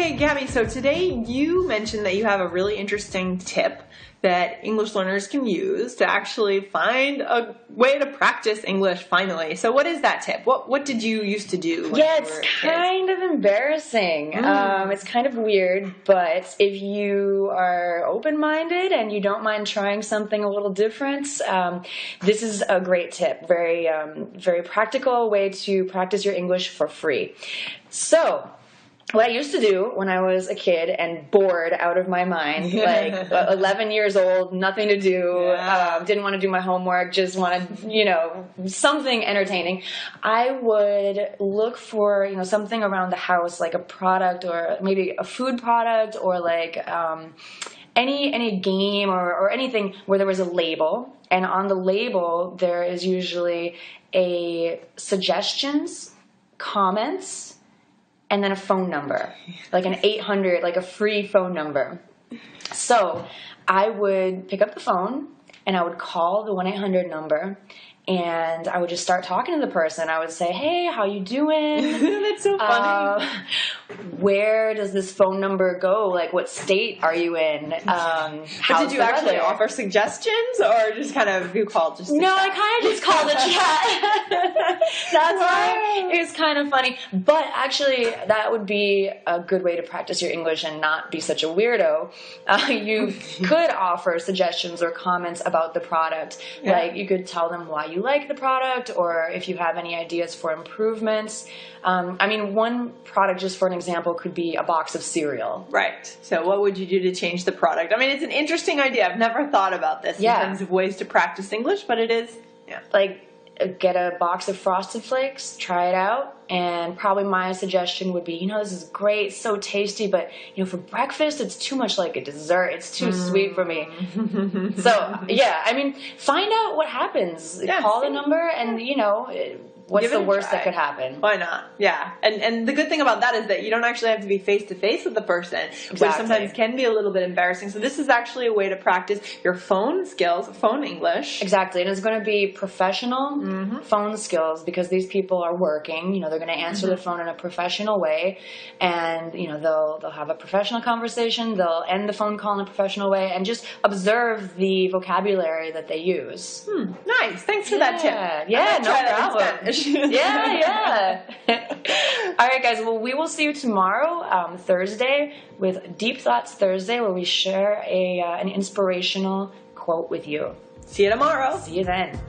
Okay, Gabby, so today you mentioned that you have a really interesting tip that English learners can use to actually find a way to practice English finally. So what is that tip? What did you used to do when you were a kid? It's kind of embarrassing. It's kind of weird, but if you are open-minded and you don't mind trying something a little different, this is a great tip. Very, very practical way to practice your English for free. So, what I used to do when I was a kid and bored out of my mind, like 11 years old, nothing to do, didn't want to do my homework, just wanted, something entertaining, I would look for, something around the house, like a product or maybe a food product or like any game or anything where there was a label. And on the label, there is usually a suggestions, comments, and then a phone number, like an 800, like a free phone number. So I would pick up the phone and I would call the 1-800 number and I would just start talking to the person. I would say, hey, how you doing? That's so funny. Where does this phone number go? Like, what state are you in? But did you actually offer suggestions or just kind of, you called just to No, chat? I kind of just called to chat. That's why it was kind of funny. But actually, that would be a good way to practice your English and not be such a weirdo. You could offer suggestions or comments about the product. Yeah. Like, you could tell them why you like the product or if you have any ideas for improvements. One product, just for an example, could be a box of cereal. Right. So what would you do to change the product? I mean, it's an interesting idea. I've never thought about this in terms of ways to practice English, but it is. Yeah. Like, get a box of Frosted Flakes, try it out, and probably my suggestion would be, this is great, so tasty, but, for breakfast, it's too much like a dessert. It's too sweet for me. So, find out what happens. Yeah, call the number and, what's the worst that could happen? Why not? Yeah. And the good thing about that is that you don't actually have to be face-to-face with the person, which sometimes can be a little bit embarrassing. So this is actually a way to practice your phone skills, phone English. Exactly. And it's going to be professional phone skills because these people are working. They're going to answer the phone in a professional way. And, they'll have a professional conversation. They'll end the phone call in a professional way and just observe the vocabulary that they use. Nice. Thanks for that tip. Yeah, no problem. Yeah. All right, guys. Well, we will see you tomorrow, Thursday, with Deep Thoughts Thursday, where we share an inspirational quote with you. See you tomorrow. See you then.